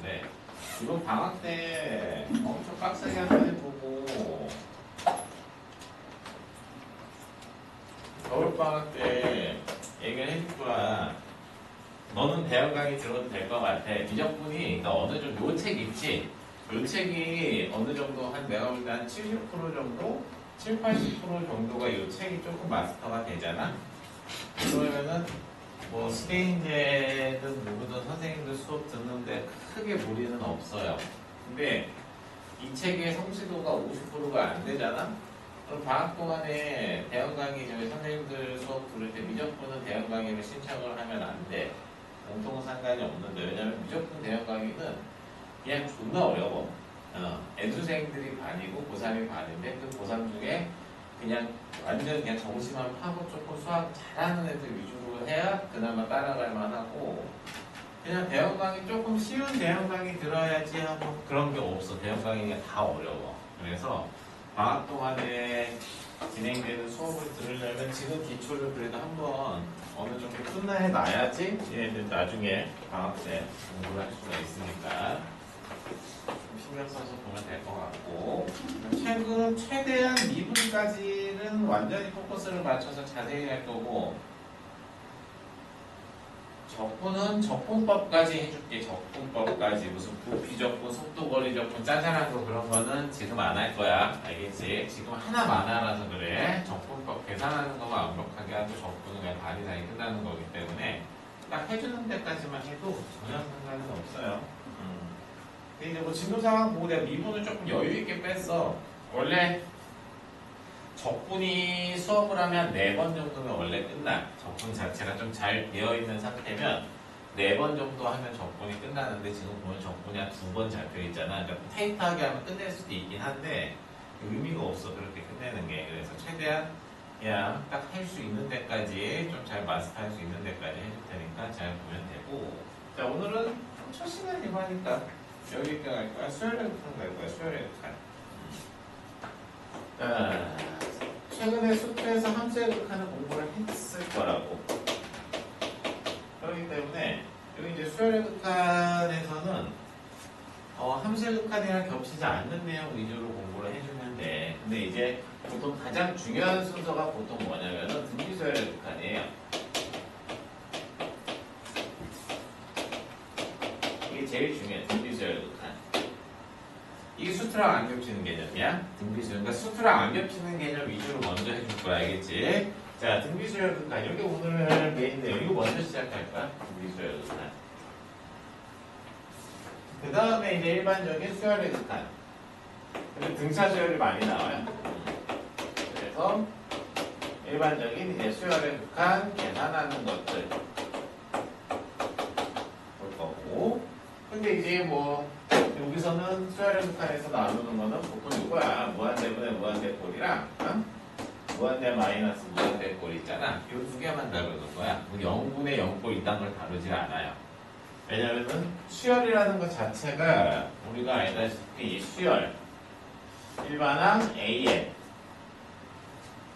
있는데 이번 방학 때 엄청 빡세게 한번 해보고 겨울방학 때 얘기를 해줄 거야. 너는 대학 강의 들어도 될 것 같아. 미적분이 그러니까 어느 정도 요 책 있지? 요 책이 어느 정도 한 내가 볼 때 한 70% 정도? 7, 80% 정도가 요 책이 조금 마스터가 되잖아? 그러면은 뭐 수계인제든 누구든 선생님들 수업 듣는데 크게 무리는 없어요. 근데 이 책의 성취도가 50%가 안 되잖아? 그럼 방학 동안에 대형 강의 저희 선생님들 수업 들을 때 미적분은 대형 강의를 신청을 하면 안 돼. 공통은 상관이 없는데 왜냐면 미적분 대형 강의는 그냥 존나 어려워. 애수생들이 반이고 고3이 반인데 그 고3 중에 그냥 완전 그냥 정시만 파고 조금 수학 잘하는 애들 위주로 해야 그나마 따라갈 만하고 그냥 대형 강의 조금 쉬운 대형 강의 들어야지 하고 그런 게 없어. 대형 강의가 다 어려워. 그래서 방학 동안에 진행되는 수업을 들으려면 지금 기초를 그래도 한번 어느 정도 끝나해 놔야지 얘네들 나중에 방학 때 공부를 할 수가 있으니까 좀 신경 써서 보면 될 것 같고 책은 최대한 미분까지는 완전히 포커스를 맞춰서 자세히 할 거고 적분은 적분법까지 해줄게. 적분법까지 무슨 부피적분, 속도거리적분 짜잘한 거 그런 거는 지금 안 할 거야. 알겠지? 지금 하나만 알아서 그래. 적분법 계산하는 거만 완벽하게 하고 적분은 그냥 반 이상이 끝나는 거기 때문에 딱 해주는 데까지만 해도 전혀 상관은 없어요. 근데 이제 뭐 진도 상황 보고 내가 미분을 조금 여유 있게 뺐어. 원래 적분이 수업을 하면 4번 정도면 원래 끝나. 적분 자체가 좀 잘 되어 있는 상태면 4번 정도 하면 적분이 끝나는데 지금 보면 적분이 한 2번 잡혀 있잖아. 그러니까 타이트하게 하면 끝낼 수도 있긴 한데 의미가 없어. 그렇게 끝내는 게. 그래서 최대한 그냥 딱 할 수 있는 데까지 좀 잘 마스터할 수 있는 데까지 해줄 테니까 잘 보면 되고. 자, 오늘은 첫 시간이고 하니까 여기까지 갈 거야. 수요일부터 갈 거야. 수요일부터. 자, 최근에 수트에서 함수의 극한을 공부를 했을 거라고. 그렇기 때문에 여기 이제 수열의 극한에서는 함수의 극한이랑 겹치지 않는 내용 위주로 공부를 해주면 돼. 근데 이제 보통 가장 중요한 순서가 보통 뭐냐면은 등비수열의 극한이에요. 이게 제일 중요해. 등비수열의 극한. 이게 수트랑 안 겹치는 개념이야. 등비수. 그러니까 수트랑 안 겹치는 개념 위주로 먼저 해줄 거야. 알겠지? 자, 등비수열 극한. 여기 오늘 메인 내용. 이거 먼저 시작할 거야. 등비수열 극한. 그 다음에 이제 일반적인 수열의 극한. 근데 등차 수열이 많이 나와요. 그래서 일반적인 이제 수열의 극한 계산하는 것들 볼 거고. 근데 이제 뭐 여기서는 수열의 극한에서 나누는 거는 보통 이거야. 무한대분의 무한대꼴이랑 무한대 마이너스 무한대꼴 있잖아. 이 두 개만 다루는 거야. 0분의 0꼴 이딴 걸 다루질 않아요. 왜냐면은 수열이라는 것 자체가 우리가 알다시피 이 수열 일반항 AN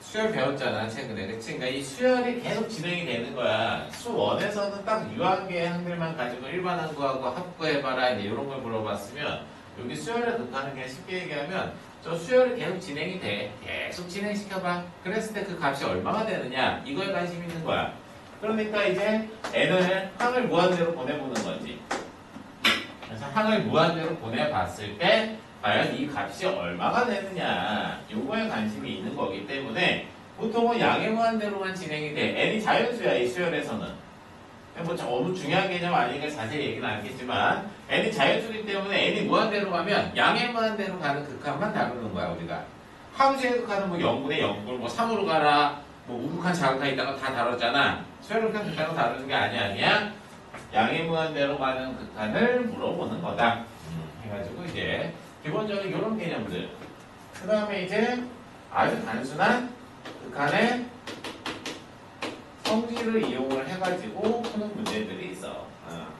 수열 배웠잖아 최근에. 그치? 그러니까 이 수열이 계속 진행이 되는 거야. 수 1에서는 딱 유한계의 항들만 가지고 일반항 구하고 합 구해봐라 이제 이런 걸 물어봤으면 여기 수열을 극하는 게 쉽게 얘기하면 저 수열이 계속 진행이 돼. 계속 진행시켜봐. 그랬을 때 그 값이 얼마가 되느냐 이거에 관심 있는 거야. 그러니까 이제 n을 항을 무한대로 보내보는 거지. 그래서 항을 무한대로 보내봤을 때 과연 이 값이 얼마가 되느냐 요거에 관심이 있는 거기 때문에 보통은 양의 무한대로만 진행이 돼. n이 자연수야 이 수열에서는. 뭐 너무 중요한 개념 아니니까 자세히 얘기는 않겠지만 n이 자연수기 때문에 n이 무한대로 가면 양의 무한대로 가는 극한만 다루는 거야 우리가. 함수의 극한은 뭐 0분의 0꼴 뭐 3으로 가라 뭐 우극한 자극한 있다가 다 다뤘잖아. 수열의 극한을 다루는 게 아니야. 양의 무한대로 가는 극한을 물어보는 거다. 해가지고 이제 기본적인 이런 개념들. 그 다음에 이제 아주 단순한 극한의 성질을 이용을 해가지고 푸는 문제들이 있어.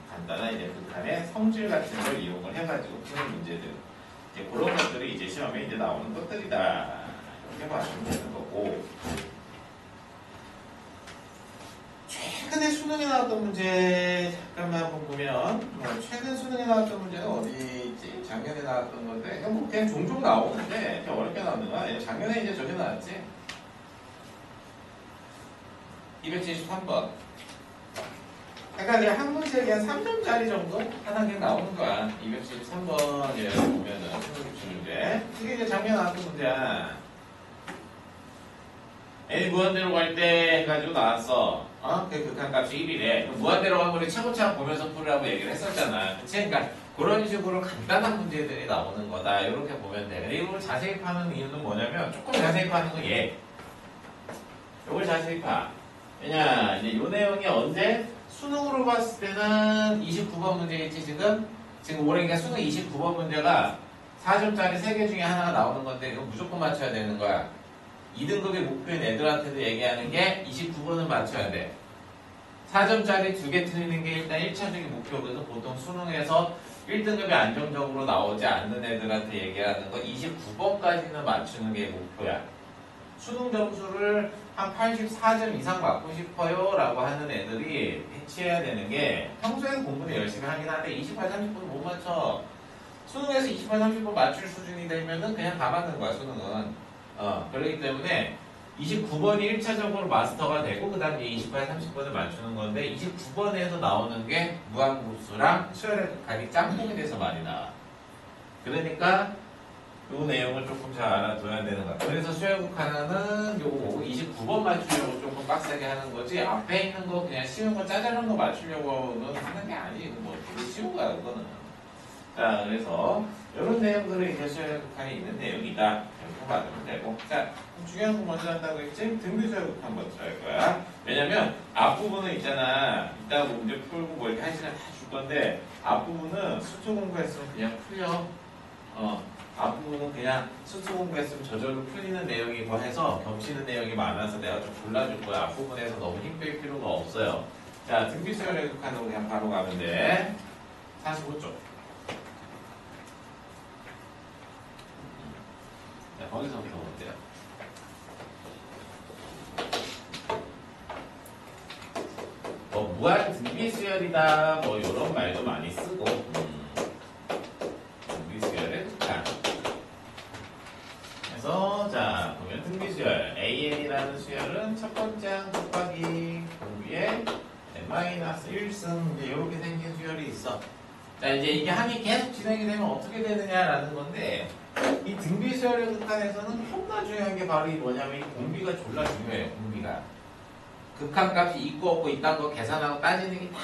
간단한 이제 극한의 성질 같은 걸 이용을 해가지고 푸는 문제들. 이제 그런 것들이 이제 시험에 이제 나오는 것들이다. 이렇게 봐주면 되는 거고. 최근에 수능에 나왔던 문제 잠깐만 한번 보면 최근 수능에 나왔던 문제는 어디 있지? 작년에 나왔던 건데 뭐 그냥 종종 나오는데 이렇게 어렵게 나오는 거야. 작년에 이제 저기 나왔지. 273번. 그러니까 이제 한 문제에 한 3점짜리 정도 하나 그냥 나오는 거야. 273번이라고 보면은 수능 문제. 이게 이제 작년에 나왔던 문제야. n 무한대로 갈 때 해가지고 나왔어. 그 극한값이 1이래. 무한대로 가면 우리 차곡차곡 보면서 풀으라고 얘기를 했었잖아. 그치? 그러니까 그런 식으로 간단한 문제들이 나오는 거다. 이렇게 보면 돼. 근데 이걸 자세히 파는 이유는 뭐냐면 조금 자세히 파는 건 얘. 이걸 자세히 파. 왜냐, 이제 요 내용이 언제? 수능으로 봤을 때는 29번 문제겠지, 지금? 지금 올해 그러니까 수능 29번 문제가 4점짜리 3개 중에 하나가 나오는 건데 이거 무조건 맞춰야 되는 거야. 2등급의 목표인 애들한테도 얘기하는 게 29번은 맞춰야 돼. 4점짜리 2개 틀리는 게 일단 1차적인 목표거든. 보통 수능에서 1등급이 안정적으로 나오지 않는 애들한테 얘기하는 거 29번까지는 맞추는 게 목표야. 수능 점수를 한 84점 이상 받고 싶어요 라고 하는 애들이 해치해야 되는 게 평소에는 공부를 열심히 하긴 한데 28, 30분 못 맞춰. 수능에서 28, 30분 맞출 수준이 되면은 그냥 다 맞는 거야, 수능은. 그렇기 때문에 29번이 1차적으로 마스터가 되고 그 다음에 28, 30번을 맞추는 건데 29번에서 나오는 게 무한급수랑 수열의 극한이 짬뽕이 돼서 많이 나와. 그러니까 이 내용을 조금 잘 알아둬야 되는 거야. 그래서 수열극하나는 요거 29번 맞추려고 조금 빡세게 하는 거지 앞에 있는 거 그냥 쉬운 거 짜잘한 거 맞추려고는 하는 게 아니고 뭐 되게 쉬운 거야 그거는. 자, 그래서 이런 내용들이 이제 수열극한에 있는 내용이다. 이렇게 받으면 되고. 자, 중요한 거 먼저 한다고 했지? 등비 수열극한 먼저 할 거야. 왜냐면 앞부분은 있잖아. 이따가 문제 풀고 뭐 이렇게 한 시간 다 줄 건데 앞부분은 수초 공부했으면 그냥 풀려. 앞부분은 그냥 수초 공부했으면 저절로 풀리는 내용이고 해서 겹치는 내용이 많아서 내가 좀 골라줄 거야. 앞부분에서 너무 힘 뺄 필요가 없어요. 자, 등비 수열극한으로 그냥 바로 가면 돼. 45쪽. 자, 거기서부터 볼게요. 뭐 무한 등비수열이다 뭐 이런 말도 많이 쓰고 등비수열의 극한. 그래서 자 보면 등비수열 AN이라는 수열은 첫 번째 항 곱하기 공비에 n-1승 이제 이렇게 생긴 수열이 있어. 자 이제 이게 항이 계속 진행이 되면 어떻게 되느냐라는 건데 이 등비수열의 극한에서는 너무나 중요한 게 바로 이 뭐냐면 이 공비가 졸라 중요해요. 공비가 극한값이 있고 없고 있다는 거 계산하고 따지는 게 다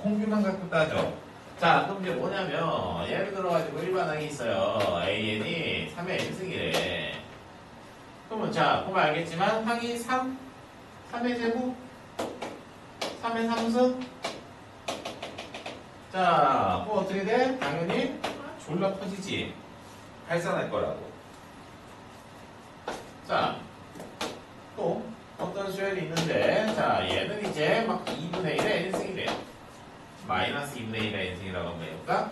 공비만 갖고 따져. 자 그럼 이제 뭐냐면 예를 들어가지고 일반항이 있어요. AN이 3의 n승이래. 그러면 자 보면 알겠지만 항이 3의 제곱 3의 3승. 자 그럼 어떻게 돼? 당연히 졸라 커지지. 발산할 거라고. 자, 또 어떤 수열이 있는데, 자, 얘는 이제 막 2분의 1의 n승이래요. 마이너스 2분의 1의 n승이라고 한번 해볼까?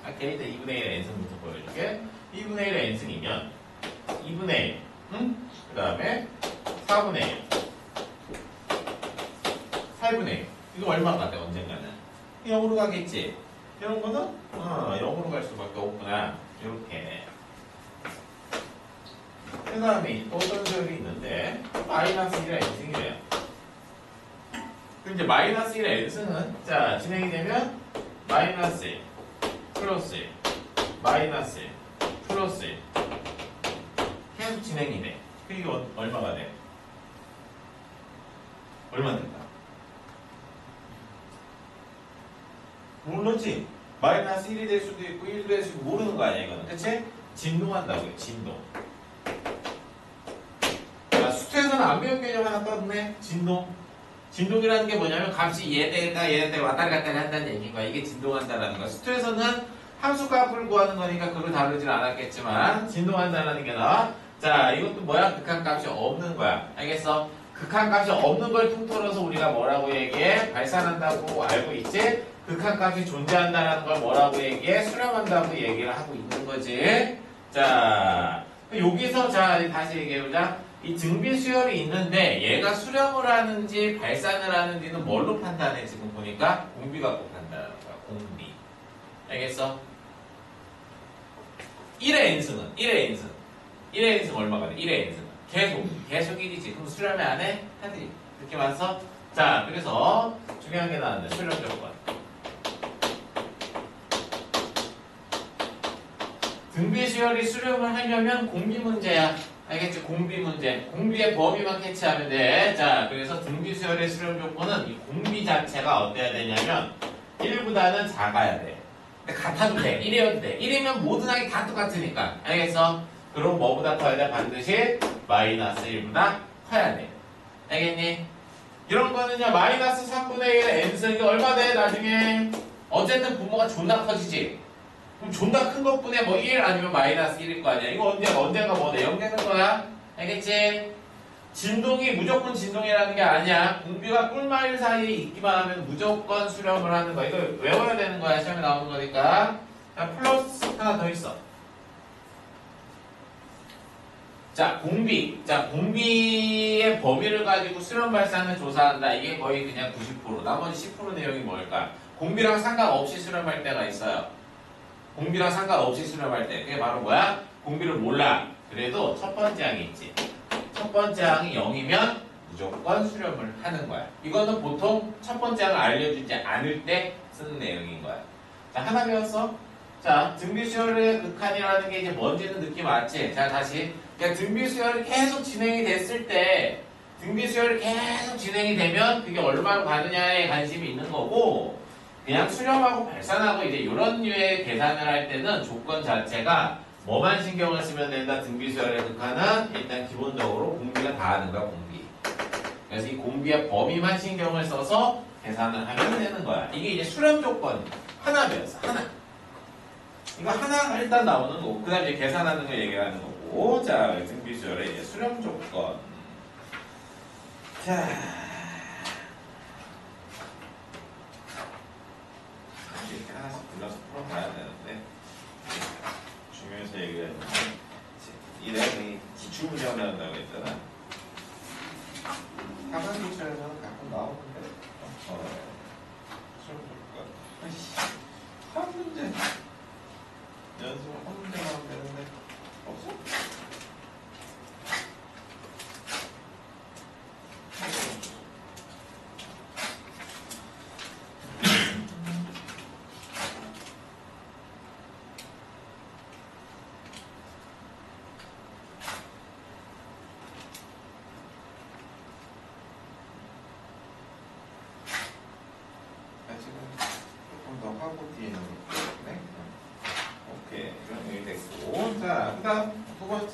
오케이, 일단 2분의 1의 n승부터 보여줄게. 2분의 1의 n승이면 2분의 1, 그 다음에 4분의 1, 8분의 1. 이거 얼마가 돼, 언젠가는? 0으로 가겠지? 이런 거는 0으로 갈 수밖에 없구나. 이렇게. 그 다음에 또 어떤 수열이 있는데 마이너스 1의 n승이래요. 그럼 이제 마이너스 1의 n승은 자 진행이 되면 마이너스 1 플러스 1 마이너스 1 플러스 1 계속 진행이 돼. 그게 얼마가 돼? 얼마 된다? 모르지? 마이너스 1이 될 수도 있고 1도 될 수도 있고 모르는 거 아니야 이거는. 그치? 진동한다고요. 진동. 자, 수트에서는 안 배운 개념 하나 떴네. 진동. 진동이라는 게 뭐냐면 값이 얘네가 왔다리 갔다리 한다는 얘기인 거야. 이게 진동한다라는 거야. 수트에서는 함수값을 구하는 거니까 그걸 다루진 않았겠지만 진동한다라는 게 나와. 자 이것도 뭐야? 극한값이 없는 거야. 알겠어? 극한값이 없는 걸 통틀어서 우리가 뭐라고 얘기해? 발산한다고 알고 있지? 극한값이 존재한다는 걸 뭐라고 얘기해? 수렴한다고 얘기를 하고 있는 거지. 자, 여기서 자 다시 얘기해보자. 이 등비 수열이 있는데 얘가 수렴을 하는지 발산을 하는지는 뭘로 판단해? 지금 보니까 공비 갖고 판단하는 거야. 공비. 알겠어? 1의 n승은 1의 n승 얼마가 돼? 1의 n승은 계속 1이지. 그럼 수렴이 안 해? 하지. 이렇게 맞서? 자, 그래서 중요한 게 나왔네. 수렴 조건. 등비 수열이 수렴을 하려면 공비 문제야. 알겠지? 공비 문제. 공비의 범위만 캐치하면 돼. 자, 그래서 등비 수열의 수렴 조건은 이 공비 자체가 어때야 되냐면 1보다는 작아야 돼. 근데 같아도 돼. 1이어도 돼. 1이면 모든 항이 다 똑같으니까. 알겠어? 그럼 뭐보다 커야 돼? 반드시 마이너스 1보다 커야 돼. 알겠니? 이런 거는요, 마이너스 3분의 1 n승이 얼마 돼? 나중에. 어쨌든 분모가 존나 커지지. 그럼 존나 큰 것뿐에 뭐 1 아니면 마이너스 1일 거 아니야. 이거 언젠가 뭐 돼? 0 되는 거야. 알겠지? 진동이 무조건 진동이라는 게 아니야. 공비가 꿀마일 사이에 있기만 하면 무조건 수렴을 하는 거야. 이거 외워야 되는 거야. 시험에 나오는 거니까. 자, 플러스 하나 더 있어. 자, 공비. 자, 공비의 범위를 가지고 수렴 발산을 조사한다. 이게 거의 그냥 90%. 나머지 10% 내용이 뭘까? 공비랑 상관없이 수렴할 때가 있어요. 공비랑 상관없이 수렴할 때. 그게 바로 뭐야? 공비를 몰라. 그래도 첫 번째 항이 있지. 첫 번째 항이 0이면 무조건 수렴을 하는 거야. 이거는 보통 첫 번째 항을 알려주지 않을 때 쓰는 내용인 거야. 자, 하나 배웠어? 자, 등비수열의 극한이라는 게 이제 뭔지는 느낌 왔지? 자, 다시. 그러니까 등비수열이 계속 진행이 됐을 때, 등비수열이 계속 진행이 되면 그게 얼마로 가느냐에 관심이 있는 거고, 그냥 수렴하고 발산하고 이제 이런 류의 계산을 할 때는 조건 자체가 뭐만 신경을 쓰면 된다? 등비수열의 극한은 일단 기본적으로 공비가 다 하는 거야, 공비. 그래서 이 공비의 범위만 신경을 써서 계산을 하면 되는 거야. 이게 이제 수렴 조건 하나 배웠어, 하나. 이거 하나가 일단 나오는 거고, 그 다음에 이제 계산하는 거 얘기하는 거고, 자, 등비수열의 이제 수렴 조건. 자. 이렇게 하나씩 불러서 풀어봐야 되는데, 중요해서 얘기하는데, 이래 기출문제가 나온다고 했잖아. 하반 기출에서는 가끔 나오는데, 수렴 조건. 한 문제. 연습을 한 문제만 하면 되는데 없어? 지금 조금 더 하고 뒤에 넣을게. 오케이, 그럼 여기 됐고. 자, 그 다음 두 번째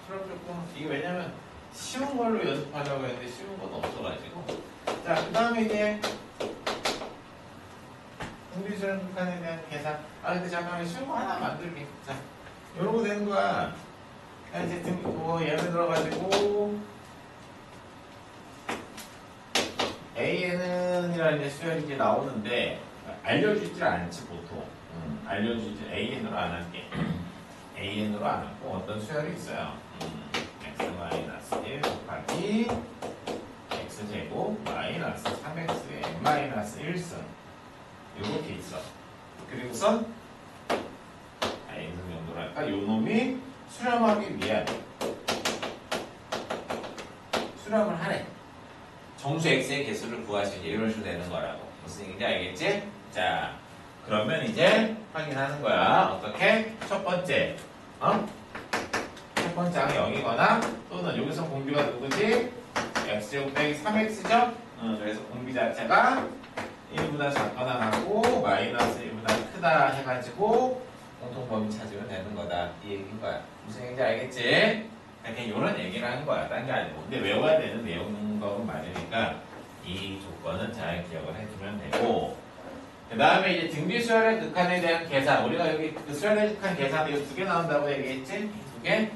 수렴 조건. 이게 왜냐면 쉬운 걸로 연습하려고 했는데 쉬운 건 없어가지고. 자, 그 다음에 이제 등비수렴 극한에 대한 계산. 아, 근데 잠깐만 쉬운 거 하나 만들게. 자, 요런 거 되는 거야. 자, 이제 예를 들어가지고 AN이라는 이제 수열이 이제 나오는데 알려주질 않지 보통. 알려주지 AN으로 안 할게. AN으로 안 하고 어떤 수열이 있어요. x-1 곱하기 x제곱 마이너스 3x의 n-1승 요렇게 있어. 그리고선 n승 정도로 할까? 요 놈이 수렴하기 위한 수렴을 하래. 정수 x의 개수를 구하시면 이런 식으로 되는 거라고. 무슨 얘기인지 알겠지? 자, 그러면 이제 확인하는 거야. 어떻게? 첫 번째, 첫 번째 항이 0이거나 또는 여기서 공비가 누구지? x제곱 빼기 3x죠? 그래서 공비 자체가 1보다 작거나 같고 마이너스 1보다 크다 해가지고 공통범위 찾으면 되는 거다. 이 얘기인 거야. 무슨 얘기인지 알겠지? 그냥 이런 얘기를 하는 거야. 딴 게 아니고. 근데 외워야 되는 내용은 많으니까 이 조건은 잘 기억을 해두면 되고, 그 다음에 이제 등비수열의 극한에 대한 계산. 우리가 여기 그 수열의 극한 계산이 두 개 나온다고 얘기했지? 두 개?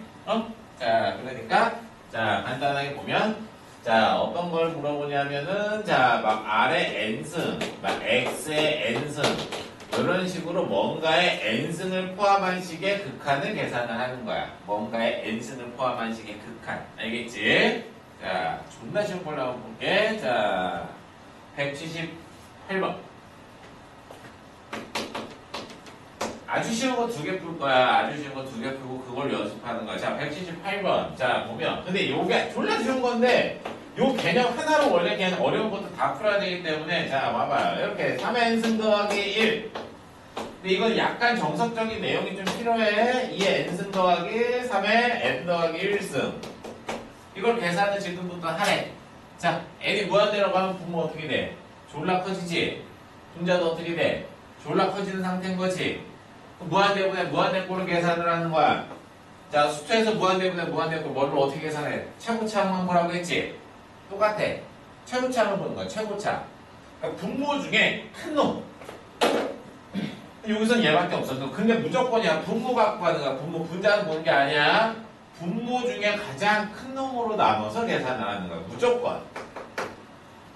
자, 그러니까 자, 간단하게 보면 자, 어떤 걸 물어보냐면은 자, 막 R의 N승, 막 X의 N승 이런 식으로 뭔가의 n승을 포함한 식의 극한을 계산을 하는 거야. 뭔가의 n승을 포함한 식의 극한. 알겠지? 자, 존나 쉬운 걸로 한번 볼게. 자, 178번. 아주 쉬운 거 2개 풀 거야. 아주 쉬운 거 2개 풀고 그걸 연습하는 거야. 자, 178번. 자, 보면. 근데 요게 졸라 쉬운 건데, 요 개념 하나로 원래 그냥 어려운 것도 다 풀어야 되기 때문에, 자, 봐봐요. 이렇게 3의 n승 더하기 1. 근데 이건 약간 정석적인 내용이 좀 필요해. 2의 n승 더하기 3의 n 더하기 1승. 이걸 계산을 지금부터 하래. 자, n이 무한대로 가면 분모 어떻게 돼? 졸라 커지지? 분자도 어떻게 돼? 졸라 커지는 상태인 거지? 무한대분의 무한대꼴을 계산을 하는 거야. 자, 수투에서 무한대분의 무한대꼴 뭘로 어떻게 계산해? 최고차만 보라고 했지? 똑같아. 최고차만 보는 거야. 최고차. 그러니까 분모 중에 큰 놈. 여기선 얘밖에 없었어. 근데 무조건이야. 분모 갖고 가는 거야. 분모 분자는 보는 게 아니야. 분모 중에 가장 큰 놈으로 나눠서 계산을 하는 거야. 무조건.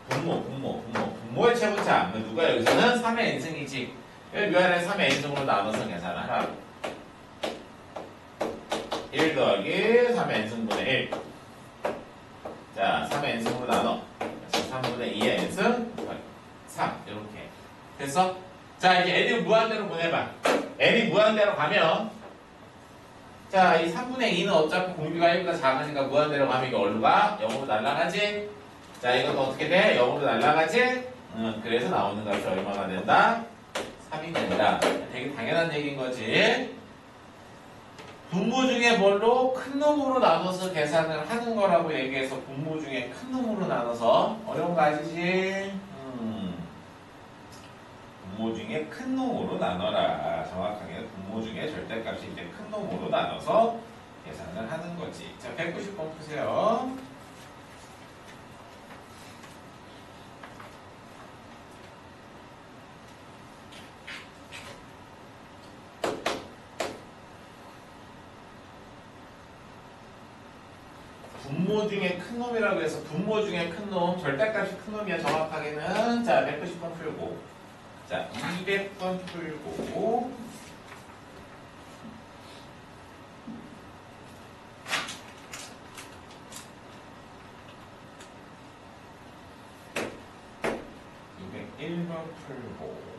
분모의 최고차. 누가 여기서는 3의 n승이지. 묘안에 3의 n승으로 나눠서 계산을 하라고. 1 더하기 3의 n승분의 1. 자, 3의 n승으로 나눠. 3분의 2의 n승 3. 이렇게. 됐어? 자, 이제 n이 무한대로 보내봐. n이 무한대로 가면, 자, 이 3분의 2는 어차피 공비가 1보다 작으니까 무한대로 가면 이게 어디로 가? 0으로 날아가지? 자, 이것도 어떻게 돼? 0으로 날아가지? 그래서 나오는 값이 얼마가 된다? 3이 된다. 되게 당연한 얘기인 거지. 분모 중에 뭘로? 큰 놈으로 나눠서 계산을 하는 거라고 얘기해서 분모 중에 큰 놈으로 나눠서 어려운 거 아시지? 분모 중에 큰 놈으로 나눠라. 정확하게 분모 중에 절대값이 이제 큰 놈으로 나눠서 계산을 하는 거지. 자, 190번 푸세요. 분모 중에 큰 놈이라고 해서 분모 중에 큰 놈, 절대값이 큰 놈이야. 정확하게는. 자, 190번 풀고. 자, 200번 풀고. (201번) 풀고.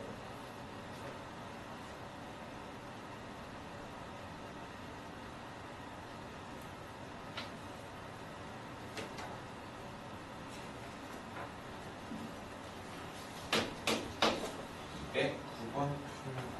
(9번) 풀고.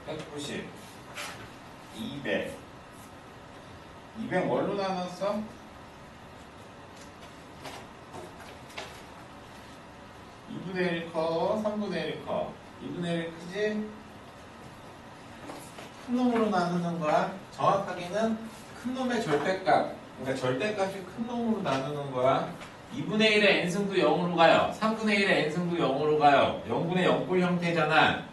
190, 200. 200 뭘로 나눴어? 2분의 1 커, 3분의 1 커. 2분의 1 크지? 큰 놈으로 나누는 거야. 정확하게는 큰 놈의 절대값. 그러니까 절대값이 큰 놈으로 나누는 거야. 2분의 1의 n승도 0으로 가요. 3분의 1의 n승도 0으로 가요. 0분의 0꼴 형태잖아.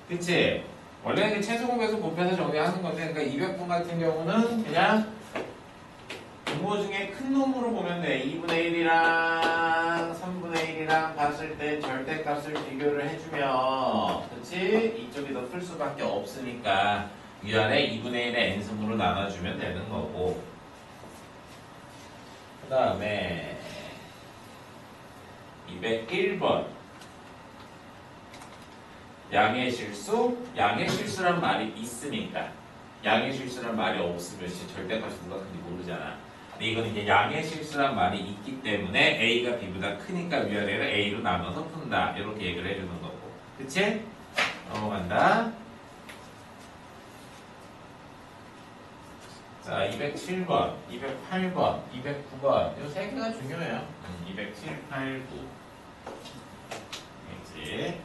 그치? 원래는 최소공배수 곱해서 정리하는 건데, 그러니까 200분 같은 경우는 그냥 분모 중에 큰 놈으로 보면 돼. 2분의 1이랑 3분의 1이랑 봤을 때 절대값을 비교를 해주면, 그치? 이쪽이 더 클 수밖에 없으니까 이 안에 2분의 1의 n승으로 나눠주면 되는 거고. 그 다음에 201번. 양의 실수? 양의 실수란 말이 있으니까. 양의 실수란 말이 없으면 절대값이 누가 큰지 모르잖아. 근데 이건 이제 양의 실수란 말이 있기 때문에 A가 B보다 크니까 위아래를 A로 나눠서 푼다. 이렇게 얘기를 해주는 거고. 그치? 넘어간다. 자, 207번, 208번, 209번. 이 세 개가 중요해요. 207, 8, 9. 그치?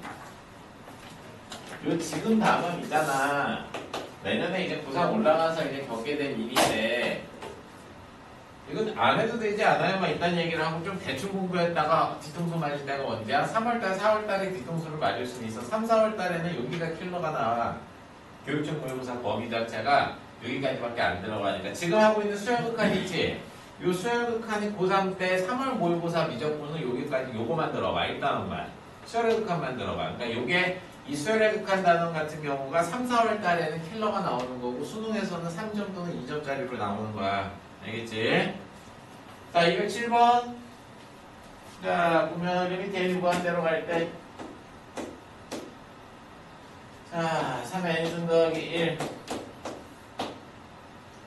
요 지금 답은 있잖아. 내년에 이제 고3 올라가서 이제 겪게 된 일인데, 이건 안 해도 되지 않아요? 막 이딴 얘기를 하고 좀 대충 공부했다가 뒤통수 맞을 때가 언제야? 3월달, 4월달에 뒤통수를 맞을 수는 있어. 3, 4월달에는 여기가 킬러가 나와. 교육청 모의고사 범위 자체가 여기까지밖에 안 들어가니까. 지금 하고 있는 수열극한 있지? 요 수열극한이 고3 때 3월 모의고사 미적분은 여기까지 요거만 들어가. 1단원만. 수열극한만 들어가. 그러니까 요게 이 수열의 극한 단원 같은 경우가 3, 4월 달에는 킬러가 나오는 거고 수능에서는 3점 또는 2점짜리로 나오는 거야. 알겠지? 자, 207번. 자, 보면 리미트 무한대로 갈 때. 자, 3의 n승 더하기 1.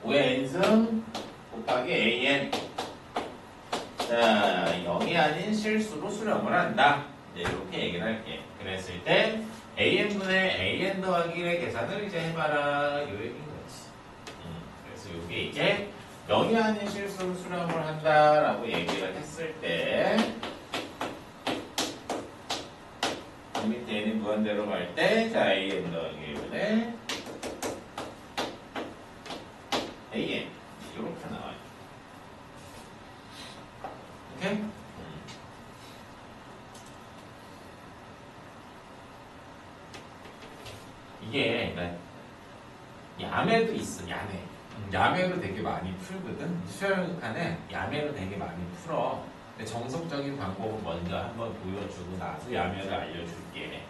5의 n승 곱하기 an. 자, 0이 아닌 실수로 수렴을 한다. 이제 이렇게 얘기를 할게. 그랬을 때 an분의 an 더하기 1의 계산을 이제 해봐라. 이 얘기인 거지. 그래서 이게 이제 0이 아닌 실수로 수렴을 한다라고 얘기를 했을 때 밑에 n이 무한대로 갈 때 자, an 더하기 1분의 an 이렇게 나와요. 오케이? 이게 그러니까 야매도 있어. 야매로 되게 많이 풀거든. 수열극한에 야매로 되게 많이 풀어. 근데 정석적인 방법은 먼저 한번 보여주고 나서 야매를 알려줄게.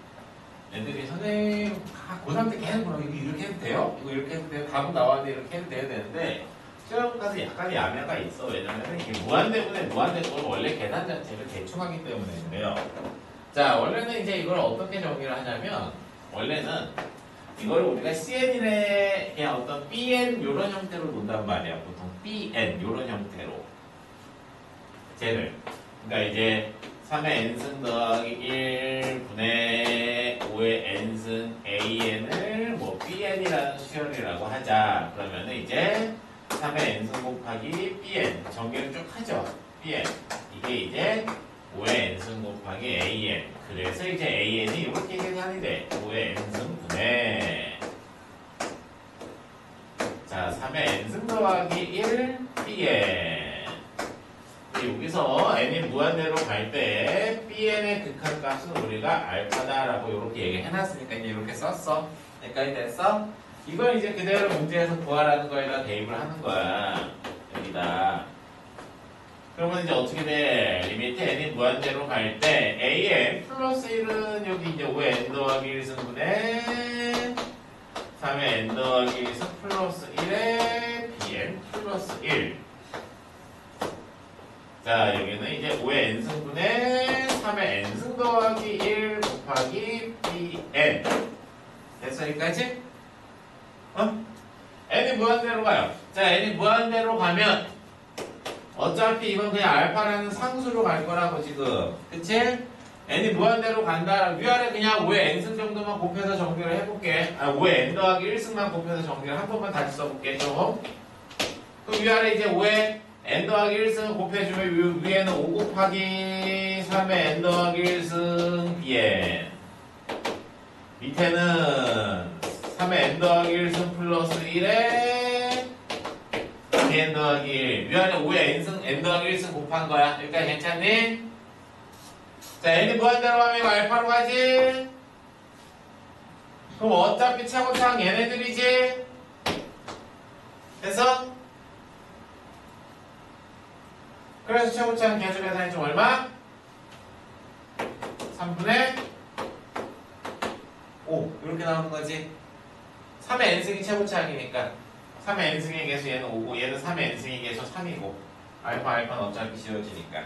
애들이 선생님 고3 때 계속 물어. 이거 이렇게 해도 돼요? 이거 이렇게 해도 돼요? 답은 나왔는데 이렇게 해도 돼야 되는데 수열극한은 약간 야매가 있어. 왜냐면 이게 무한대분의 무한대꼴은 원래 계산 자체를 대충 하기 때문인데요. 자, 원래는 이제 이걸 어떻게 정리를 하냐면 원래는 이걸 우리가 CN이래 그냥 어떤 BN 요런 형태로 논단 말이야. 보통 BN 요런 형태로 쟤를 그러니까 이제 3의 n승 더하기 1분의 5의 n승 AN을 뭐 BN이라는 수열이라고 하자. 그러면은 이제 3의 n승 곱하기 BN 전개를 쭉 하죠. BN 이게 이제 5의 n승 곱하기 AN. 그래서 이제 AN이 이렇게 계산이 돼. 5의 n승 분의 자, 3의 n승 더하기 1 BN. 여기서 n이 무한대로 갈 때 BN의 극한값은 우리가 알파다라고 이렇게 얘기해놨으니까 이제 이렇게 썼어. 여기까지 됐어? 이걸 이제 그대로 문제에서 구하라는 거에다 대입을 하는 거야. 여기다. 그러면 이제 어떻게 돼? 리미트 n이 무한대로 갈 때 an 플러스 1은 여기 이제 5의 n 더하기 1승분의 3의 n 더하기 1승 플러스 1의 bn 플러스 1. 자, 여기는 이제 5의 n승분의 3의 n승 더하기 1 곱하기 bn. 됐어, 여기까지? n이 무한대로 가요. 자, n이 무한대로 가면 어차피 이건 그냥 알파라는 상수로 갈 거라고 지금. 그치? n이 무한대로 간다. 위아래 그냥 5의 n승 정도만 곱해서 정리를 해볼게. 5의 n 더하기 1승만 곱해서 정리를 한 번만 다시 써볼게. 좀. 그럼 위아래 이제 5의 n 더하기 1승을 곱해주면 위에는 5 곱하기 3의 n 더하기 1승 bn. 밑에는 3의 n 더하기 1승 플러스 1에 bn 더하기 1. 위아래 5의 n 더하기 1승 곱한 거야. 여기까지 괜찮니? 자, n이 무한대로 하면 이거 알파로 가지? 그럼 어차피 차고차항 얘네들이지? 됐어? 그래서 차고차항 계수 계산이 좀 얼마? 3분의 5 이렇게 나오는 거지. 3의 n승이 차고차항이니까 3의 n승의 계수 얘는 5고 얘는 3의 n승의 계수 3이고 알파는 어차피 지워지니까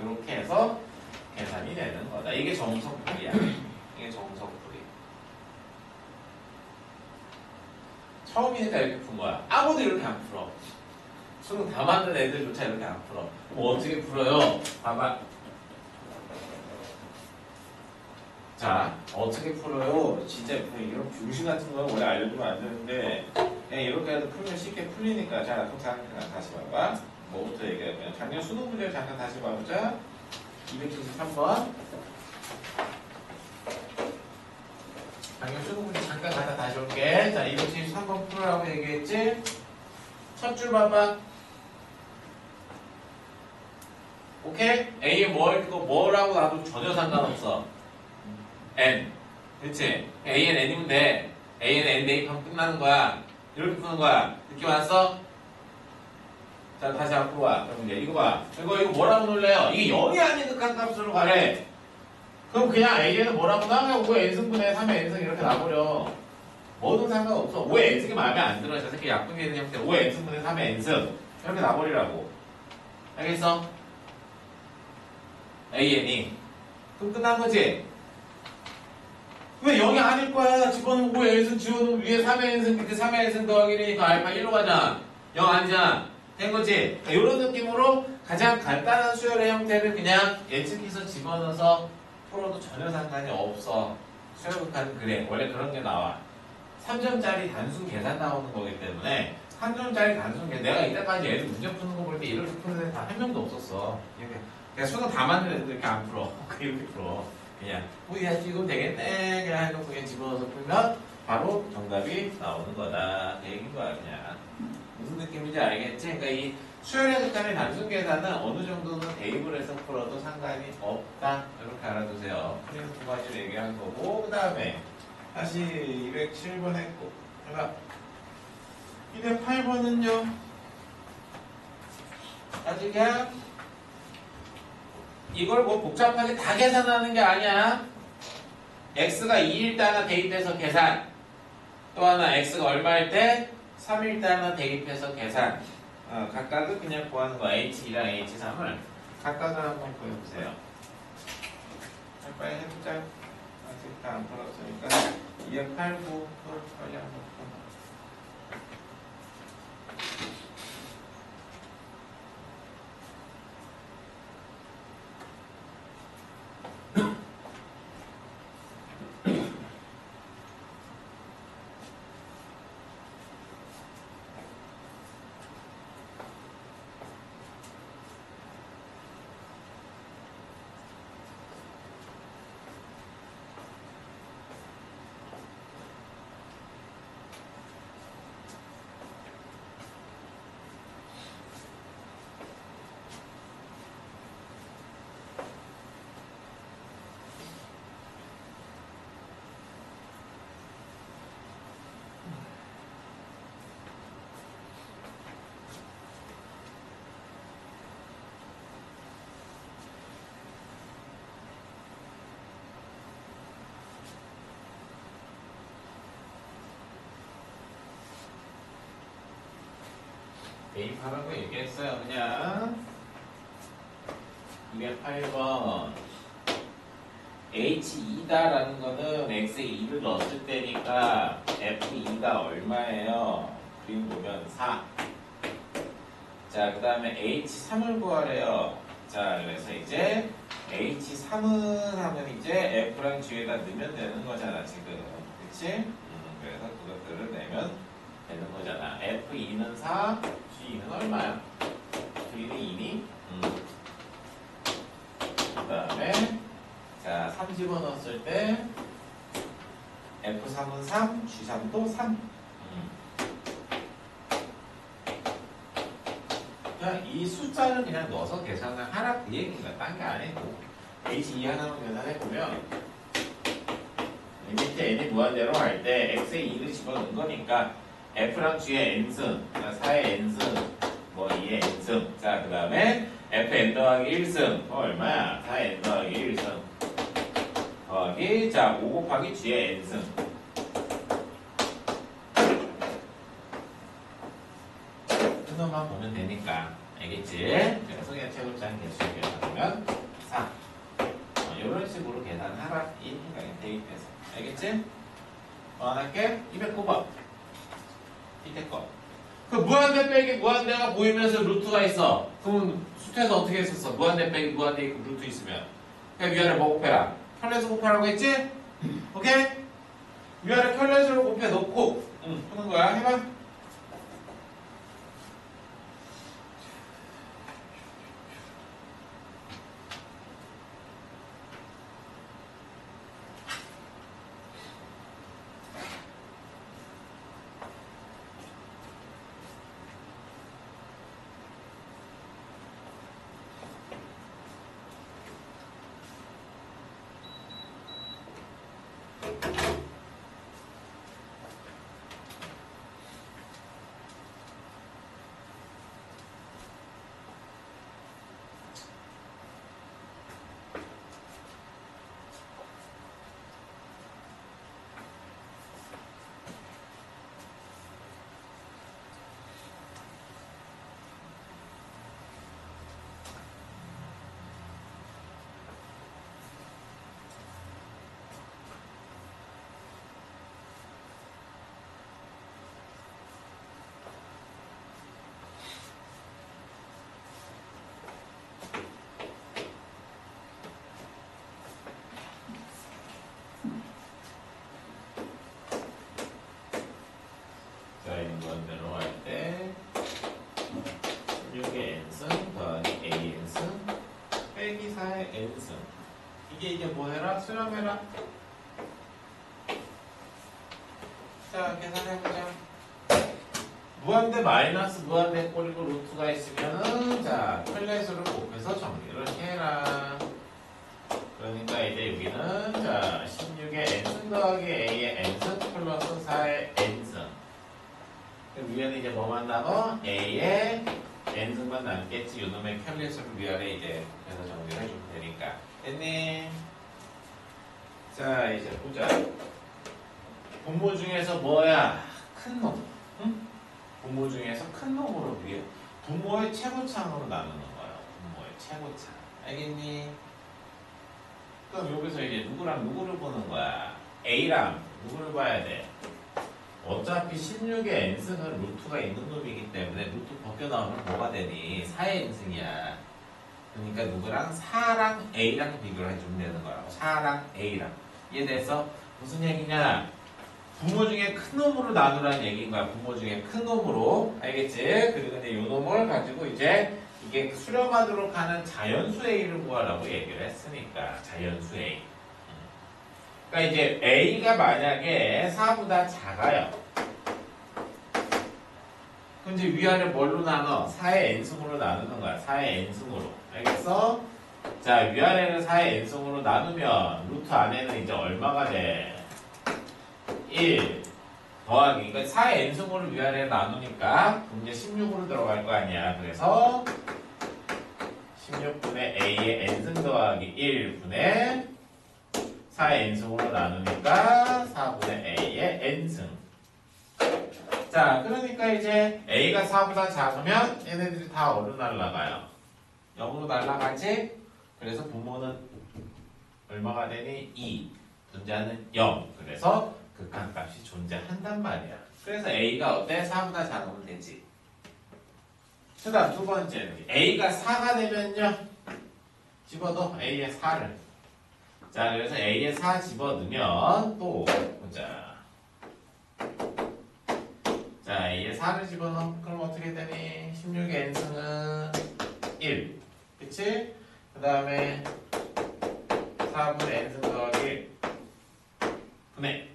이렇게 해서 계산이 되는 거다. 이게 정석풀이야. 이게 정석풀이. 처음이니까 이렇게 푼 거야. 아무도 이렇게 안 풀어. 수능 다 만든 애들조차 이렇게 안 풀어. 뭐 어떻게 풀어요? 봐봐. 자, 어떻게 풀어요? 진짜 이런 중심 같은 거 원래 알려주면 안 되는데 그냥 이렇게 해도 풀면 쉽게 풀리니까. 자, 그럼 다시 봐봐. 뭐부터 얘기하면 작년 수능 문제를 잠깐 다시 봐보자. 273번. 작년 수능 문제 잠깐 갖다 다시 올게. 자, 273번 풀으라고 얘기했지? 첫 줄 봐봐. 오케이? A에 뭐라고 놔도 전혀 상관없어. N. 그치? A엔 N이면 돼. A엔 N 대입하면 끝나는 거야. 이렇게 푸는 거야. 느낌 왔어? 자, 다시 앞으로 와. 그럼 이제 이거 봐. 이거 뭐라고 놀래요? 이게 0이 아닌 극한 값으로 가래. 그럼 그냥 A에는 뭐라고 나와요? 5의 n승분의 3의 n승 이렇게 나버려. 뭐든 상관없어. 5의 n승이 마음에 안 들어. 저 새끼 약분이 되는 형태. 5의 n승분의 3의 n승. 이렇게 나버리라고. 알겠어? An이. 그럼 끝난 거지? 왜 0이 아닐 거야? 집어넣으면 5의 n승 지워놓으면 위에 3의 n승 밑에 3의 n승 더하기니까 알파 1로 가잖아. 0 아니잖아. 된 거지? 이런 느낌으로 가장 간단한 수열의 형태를 그냥 예측해서 집어넣어서 풀어도 전혀 상관이 없어. 수열극하는 그래. 원래 그런 게 나와. 3점짜리 단순 계산 나오는 거기 때문에 3점짜리 단순 계산. 내가 이때까지 애들 문제 푸는 거 볼 때 이렇게 푸는 애 다 한 명도 없었어. 이렇게. 그냥 수능 다 만든 애들 이렇게 안 풀어. 이렇게 풀어. 그냥 야 지금 되겠네. 그냥 해놓고 그냥 집어넣어서 풀면 바로 정답이 나오는 거다. 그 얘기인 거야 그냥. 무슨 느낌인지 알겠지? 그러니까 이 수열의 극한의 단순 계산은 어느 정도는 대입을 해서 풀어도 상관이 없다. 이렇게 알아두세요. 그래서 두 가지를 얘기한 거고, 그 다음에 다시 207번 했고, 제가 208번은요. 아직 그냥 이걸 뭐 복잡하게 다 계산하는 게 아니야. x가 2일 때 하나 대입해서 계산. 또 하나 x가 얼마일 때 3일 때 하나 대입해서 계산. 각각을 그냥 구하는 거야. H2랑 H3을 각각을 한번 구해보세요. 빨리 해보자. 아직 다 안 풀었으니까 289 빨리 한번 풀어. 대입하라고 얘기했어요. 그냥 208번 H2다라는 거는 X에 2를 넣었을 때니까 F2가 얼마예요? 그림 보면 4. 자, 그 다음에 H3을 구하래요. 자, 그래서 이제 H3은 하면 이제 F랑 G에다 넣으면 되는 거잖아, 지금. 그치? 그래서 그것들을 내면 되는 거잖아. F2는 4, G는 얼마야? G는 2니? 그 다음에, 자, 3 집어넣었을 때, F3은 3, G3도 3. 그냥 이 숫자를 그냥 넣어서 계산을 하라 그 얘기인가. 딴 게 아니고. H2 하나만 계산해보면, 이 밑에 n이 무한대로 할 때 x에 2를 집어넣은 거니까 f랑 g의 n승, 4의 n승, 뭐 2의 n승. 자, 그 다음에 fn 더하기 1승. 얼마야? 4의 n 더하기 1승. 더하기, 자, 5 곱하기 g의 n승. 큰 놈만 보면 되니까. 알겠지? 그래서 그냥 최고장 개수를 계산하면 4. 이런 식으로 계산하라. 이 생각에 대입해서. 알겠지? 안 할게. 209번. 밑에 거. 그 무한대 빼기 무한대가 보이면서 루트가 있어. 그러면 수태에서 어떻게 했었어? 무한대 빼기 무한대 있고 루트 있으면. 그냥 위아래 뭐 곱해라? 켤레수 곱하라고 했지? 오케이? 위아래 켤레수로 곱해 놓고 푸는 거야. 해봐. 무한대로 할 때 16의 n승 더하기 an승 빼기 4의 n승. 이게 뭐 해라? 수렴해라. 자, 계산해보자. 무한대 마이너스 무한대 꼴이고 루트가 있으면은, 자, 켤레수를 곱해서 정리를 해라. 그러니까 이제 여기는, 자, 16의 n승 더하기 a의 n승 플러스 4의 n승. 위에는 이제 뭐만 남아? A에 N승만 남겠지. 요놈의 켤레수를 위아래 이제 그래서 정리를 해주면 되니까. 됐니? 자, 이제 보자. 분모 중에서 뭐야? 큰 놈. 응? 분모 중에서 큰 놈으로 위에 분모의 최고차항으로 나누는 거야. 분모의 최고차항. 알겠니? 그럼 여기서 이제 누구랑 누구를 보는 거야? A랑 누구를 봐야 돼? 어차피 16의 n승은 루트가 있는 놈이기 때문에 루트 벗겨나오면 뭐가 되니? 4의 n승이야. 그러니까 누구랑? 4랑 A랑 비교를 해주면 되는 거라고. 4랑 A랑. 이해돼서? 무슨 얘기냐? 부모 중에 큰 놈으로 나누라는 얘기인 거야. 부모 중에 큰 놈으로. 알겠지? 그리고 이제 요 놈을 가지고 이제 이게 수렴하도록 하는 자연수 A를 구하라고 얘기를 했으니까. 자연수 A. 그러니까 이제 A가 만약에 4보다 작아요. 그럼 이제 위아래 뭘로 나눠? 4의 n승으로 나누는 거야. 4의 n승으로. 알겠어? 자, 위아래를 4의 n승으로 나누면 루트 안에는 이제 얼마가 돼? 1 더하기. 그러니까 4의 n승으로 위아래를 나누니까 그럼 이제 16으로 들어갈 거 아니야. 그래서 16분의 a의 n승 더하기 1분의 4의 n승으로 나누니까 4분의 a의 n승. 자, 그러니까 이제 a가 4보다 작으면 얘네들이 다 어디로 날아가요? 0으로 날아가지? 그래서 분모는 얼마가 되니? 2. 분자는 0. 그래서 극한값이 존재한단 말이야. 그래서 a가 어때? 4보다 작으면 되지. 그 다음 두 번째는 a가 4가 되면요. 집어넣어. A에 4를. 자, 그래서 A에 4 집어넣으면 또 보자. 자, A에 4를 집어넣어. 그럼 어떻게 되니? 16의 n승은 1. 그치? 그 다음에 4분의 n승 더하기 1 분의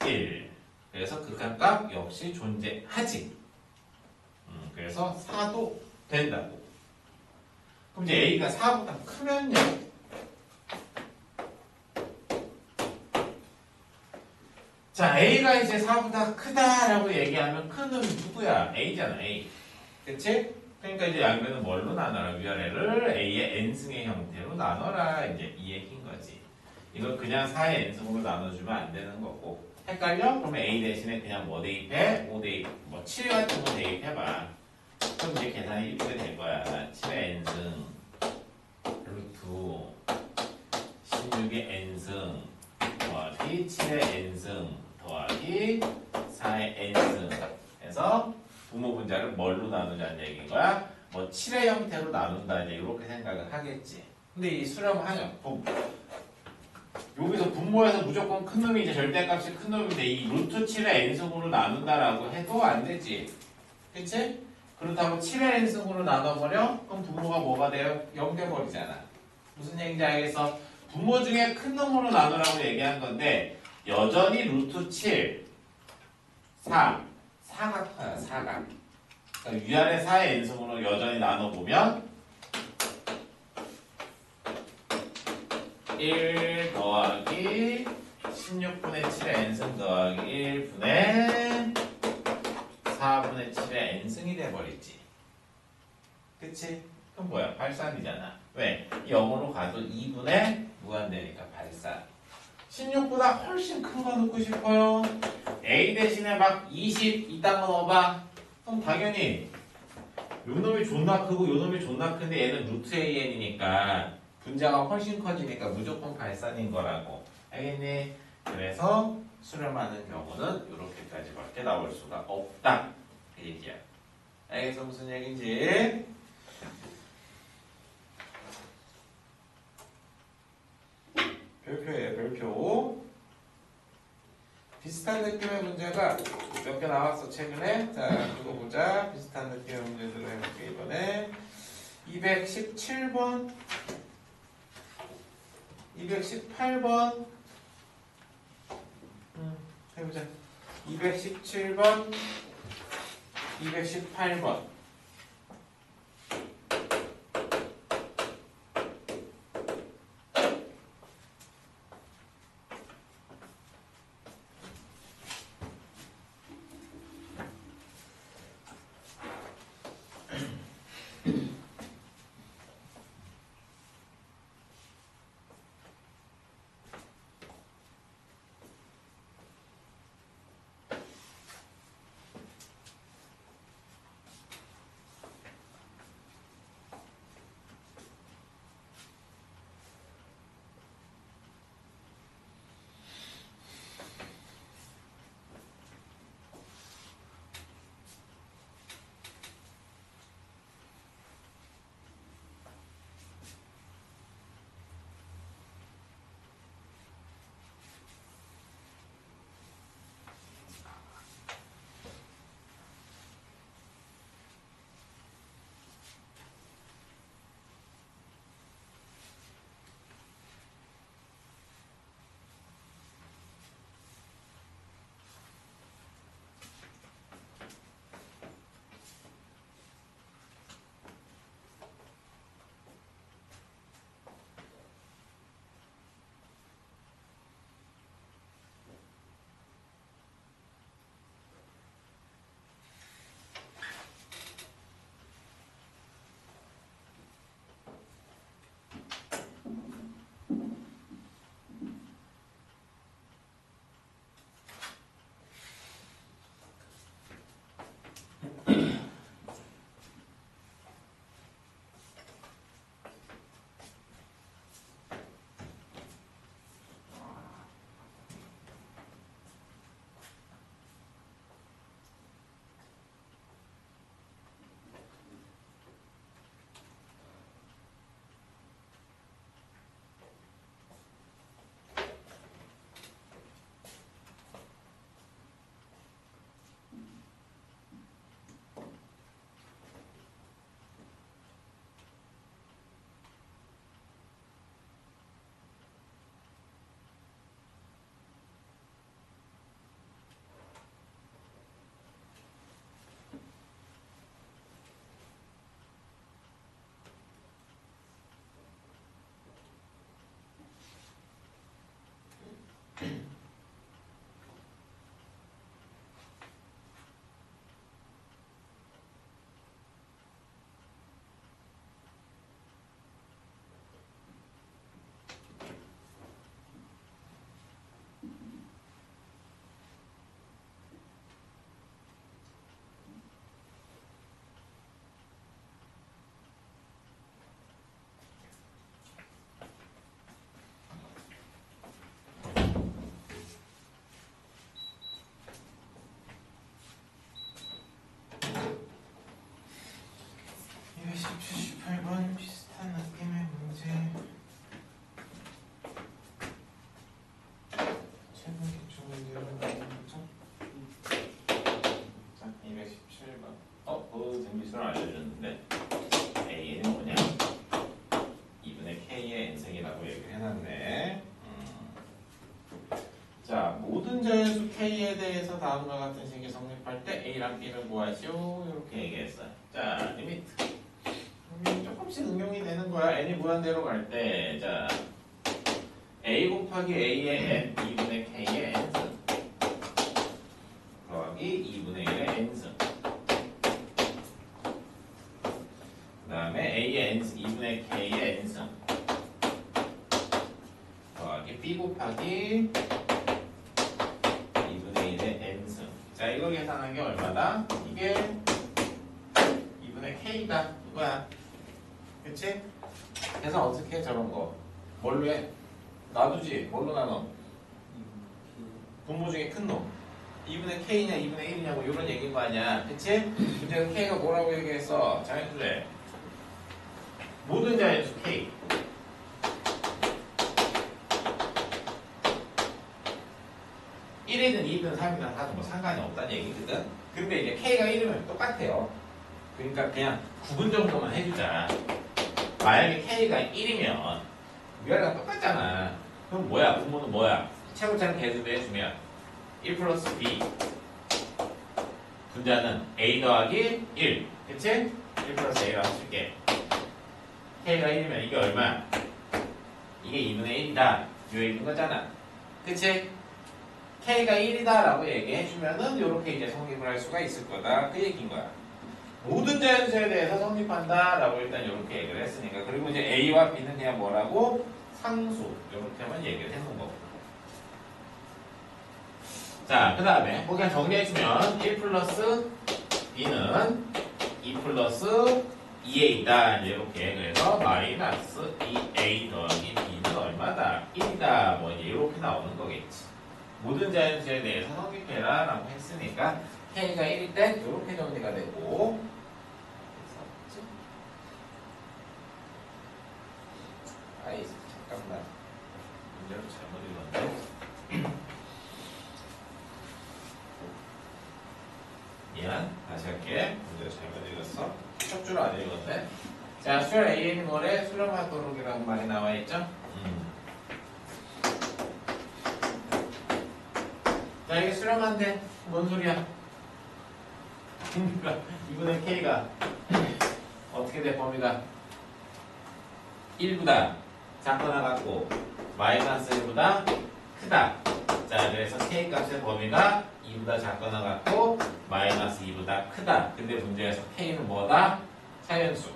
1. 그래서 극한값 역시 존재하지. 그래서 4도 된다고. 그럼 이제 A가 4보다 크면요. 자, A가 이제 4보다 크다라고 얘기하면 큰 놈이 누구야? A잖아, A. 그치? 그러니까 이제 양변은 뭘로 나눠라? 위아래를 A의 n승의 형태로 나눠라. 이제 이 얘기인 거지. 이걸 그냥 4의 n승으로 나눠주면 안 되는 거고. 헷갈려? 그러면 A 대신에 그냥 뭐 대입해? 5 대입, 뭐 7 같은 거 대입해봐. 그럼 이제 계산이 이렇게 될 거야. 7의 n승 루트 16의 n승 더하기 7의 n승 더하기 4의 n승 해서 부모 분자를 뭘로 나누자는 얘기인 거야? 뭐 7의 형태로 나눈다 이제 이렇게 생각을 하겠지. 근데 이 수렴하여 여기서 분모에서 무조건 큰 놈이 이제 절대값이 큰 놈인데 이 루트 7의 n승으로 나눈다라고 해도 안 되지. 그치? 그렇다고 7의 n승으로 나눠버려? 그럼 분모가 뭐가 돼요? 0 돼버리잖아. 무슨 얘기인지 알겠어? 분모 중에 큰 놈으로 나누라고 얘기한 건데 여전히 루트 7, 4, 4가 커요. 4가. 그러니까 위아래 4의 n승으로 여전히 나눠보면 1 더하기 16분의 7의 n승 더하기 1분의 4분의 7의 n승이 돼버리지. 그치? 그럼 뭐야? 발산이잖아. 왜? 0으로 가도 2분의 무한대니까 발산. 16보다 훨씬 큰 거 넣고 싶어요. A 대신에 막 20 이딴 거 넣어봐. 그럼 당연히 요 놈이 존나 크고 요 놈이 존나 큰데 얘는 루트 AN이니까 분자가 훨씬 커지니까 무조건 발산인 거라고. 알겠니? 그래서 수렴하는 경우는 이렇게까지밖에 나올 수가 없다. 그 얘기야. 알겠어? 무슨 얘기인지? 별표예요, 별표. 비슷한 느낌의 문제가 몇 개 나왔어, 최근에. 자, 이거 보자. 비슷한 느낌의 문제들을 해볼게, 이번에. 217번. 218번. 해보자. 217번. 218번. 78번 비슷한 느낌의 문제. 최근 기출 문제는 뭐죠? 자, 217번. 그 등비수를 알려줬는데 A는 뭐냐? 2분의 K의 n승이라고 얘기를 해놨네. 자, 모든 자연수 K에 대해서 다음과 같은 식이 성립할 때 A랑 B를 구하시오. 이렇게 얘기했어요. 자, 리미트. 조금씩 응용이 되는 거야. n이 무한대로 갈 때. 자, a 곱하기 a의 n, 2분의 k의 n승 더하기 2분의 1의 n승. 그 다음에 a의 n승, 2분의 k의 n승 더하기 b 곱하기 2분의 1의 n승. 자, 이걸 계산한 게 얼마다? 이게 2분의 k다. 이거야. 그치? 계산 어떻게 해, 저런 거? 뭘로 해? 놔두지? 뭘로 나눠? 분모 중에 큰 놈. 2분의 k냐 2분의 1이냐고 이런 얘기인 거 아니야. 그치? 문제가 k가 뭐라고 얘기했어? 자연수래. 모든 자연수 k. 1이든 2든 3이든 하든 뭐 상관이 없다는 얘기거든. 근데 이제 k가 1이면 똑같아요. 그러니까 그냥 구분 정도만 해주자. 만약에 k가 1이면 위아래가 똑같잖아. 그럼 뭐야? 분모는 뭐야? 차근차근 계수도 해주면 1 플러스 b 분자는 a 더하기 1. 그치? 1 플러스 a라고 쓸게. k가 1이면 이게 얼마? 이게 2분의 1이다. 요 얘기인 거잖아. 그치? k가 1이다 라고 얘기해주면은 요렇게 이제 성립을 할 수가 있을 거다. 그 얘기인 거야. 모든 자연수에 대해서 성립한다 라고 일단 이렇게 얘기를 했으니까. 그리고 이제 A와 B는 그냥 뭐라고? 상수. 이렇게만 얘기를 해놓은 거고. 자, 그 다음에 그냥 정리해주면 1 플러스 B는 2 플러스 2A다. 이렇게. 그래서 마이너스 2A 더하기 B는 얼마다? 1이다. 뭐 이제 이렇게 나오는 거겠지. 모든 자연수에 대해서 성립해라 라고 했으니까 K가 1일 땐 이렇게 정리가 되고. 아이, 잠깐만. 문제를 잘못 읽었네. 미안. 다시 할게. 문제를 잘못 읽었어. 첫 줄 안 읽었네. 자, 수열 AN 월에 수렴하도록이라고 말이 나와 있죠? 자, 이게 수렴한데 뭔 소리야? 그러니까 2분의 K가 어떻게 돼, 범위가? 1보다 작거나 같고 마이너스 1보다 크다. 자, 그래서 K 값의 범위가 2보다 작거나 같고 마이너스 2보다 크다. 근데 문제에서 K는 뭐다? 자연수.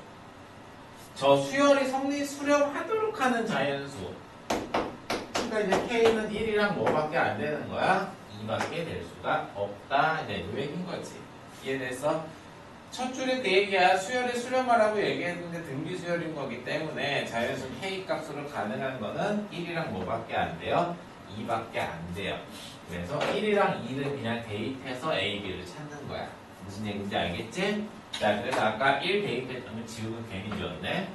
저 수열이 수렴하도록 하는 자연수. 그러니까 이제 K는 1이랑 뭐밖에 안 되는 거야? 2밖에 될 수가 없다. 이제 이 얘기인 거지. 이해됐어? 첫 줄에 그 얘기야. 수열의 수렴하라고 얘기했는데 등비 수열인 거기 때문에 자연수 K 값으로 가능한 거는 1이랑 뭐밖에 안 돼요? 2밖에 안 돼요. 그래서 1이랑 2를 그냥 대입해서 A, B를 찾는 거야. 무슨 얘기인지 알겠지? 자, 그래서 아까 1 대입했던 거 지우고 괜히 지웠네.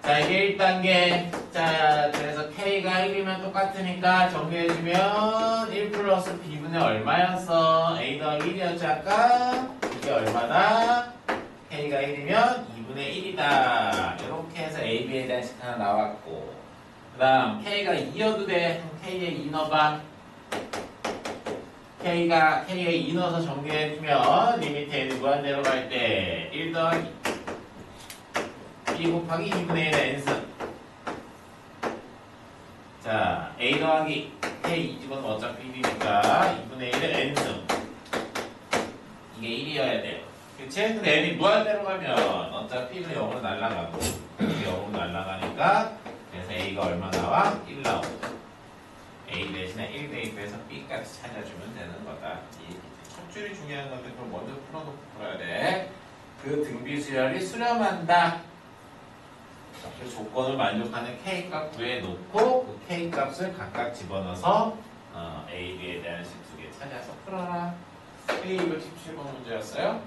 자, 이게 1단계. 자, 그래서 K가 1이면 똑같으니까 정리해주면 1 플러스 B분의 얼마였어? A 더하기 1이었지 아까? 이게 얼마다? K가 1이면 2분의 1이다. 이렇게 해서 A, B에 대한 식 하나 나왔고, 그 다음 K가 2여도 돼. K에 2 넣어봐. K에 2 넣어서 정리해주면 리미트 N이 무한대로 갈 때 1 더하기 B 곱하기 2분의 1의 n승. 자, 자, A 더하기 K 이 집은 어차피 1이니까 2분의 1은 N승. 이게 1이어야 돼요. 그치? 근데 N이 무한대로 가면 어차피 1은 0으로 날아가고 이게 0으로 날아가니까 그래서 A가 얼마 나와? 1 나오고 A 대신에 1 대입해서 B까지 찾아주면 되는 거다. 이 첫 줄이 중요한 건데 그럼 먼저 풀어놓고 풀어야 돼. 그 등비수열이 수렴한다. 그 조건을 만족하는 K값 구해놓고 그 K값을 각각 집어넣어서 A, B에 대한 식수계 찾아서 풀어라. 이게 217번 문제였어요.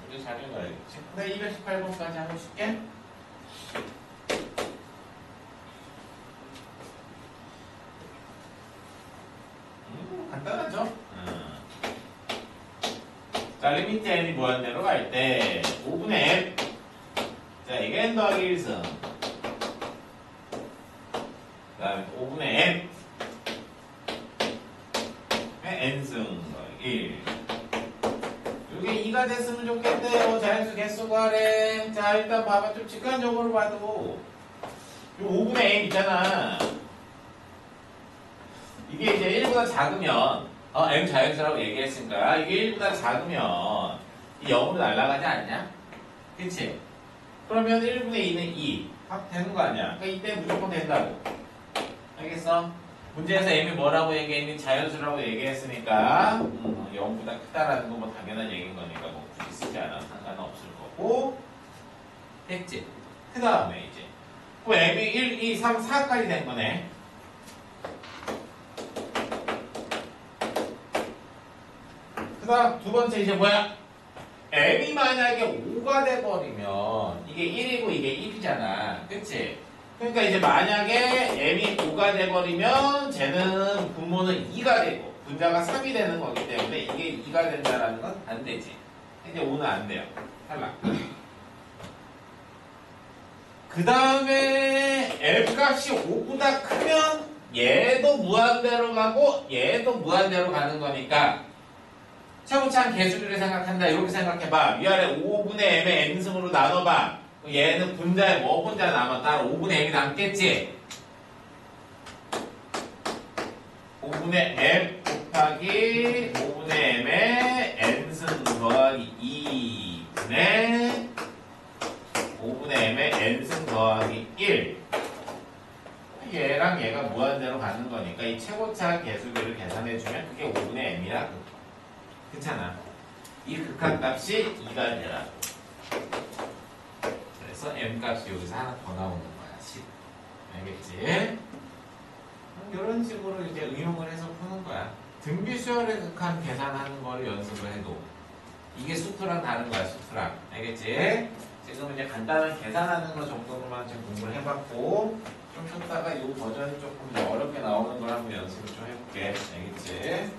문제 잘 읽어야겠지. 근데 218번까지 한번 쉽게. 간단하죠? 자, 리미트 n이 무한대로 갈 때 5분의 n. 자, 이게 n 더하기 1승. 그 다음에 5분의 n. n승 더하기 1. 이게 2가 됐으면 좋겠대요. 자연수 개수 구하래. 자, 일단 봐봐. 좀 직관적으로 봐도 이 5분의 n 있잖아. 이게 이제 1보다 작으면 m 자연수라고 얘기했으니까 이게 1보다 작으면 이 0으로 날아가지 않냐? 그치? 그러면 1분의 2는 2 확 되는 거 아니야? 그러니까 이때 무조건 된다고. 알겠어? 문제에서 m이 뭐라고 얘기했니? 자연수라고 얘기했으니까 0보다 크다라는 건 뭐 당연한 얘기인 거니까 뭐 굳이 쓰지 않아도 상관은 없을 거고. 됐지? 그 다음에 이제 그 m이 1, 2, 3, 4까지 된 거네. 그 다음 두 번째 이제 뭐야? m이 만약에 5가 돼버리면 이게 1이고 이게 1이잖아. 그치? 그러니까 이제 만약에 m이 5가 돼버리면 쟤는 분모는 2가 되고 분자가 3이 되는 거기 때문에 이게 2가 된다라는 건 안 되지. 이제 5는 안 돼요. 탈락. 그 다음에 m 값이 5보다 크면 얘도 무한대로 가고 얘도 무한대로 가는 거니까 최고차한 개수비를 생각한다. 이렇게 생각해봐. 위아래 5분의 m의 n승으로 나눠봐. 얘는 분자에 뭐 혼자 남아? 따로 5분의 m이 남겠지? 5분의 m 곱하기 5분의 m의 n승 더하기 2분의 5분의 m의 n승 더하기 1. 얘랑 얘가 무한대로 가는 거니까 이 최고차 개수비를 계산해주면 그게 5분의 m이라 그렇잖아. 이 극한값이 2가 되라고. 그래서 m값이 여기서 하나 더 나오는 거야. 10. 알겠지? 이런 식으로 이제 응용을 해서 푸는 거야. 등비수열의 극한 계산하는 거를 연습을 해도 이게 수프랑 다른 거야. 수프랑. 알겠지? 지금 이제 간단한 계산하는 거 정도로만 지금 공부를 해봤고 좀 쉬었다가 이 버전이 조금 어렵게 나오는 걸 한번 연습을 좀 해볼게. 알겠지?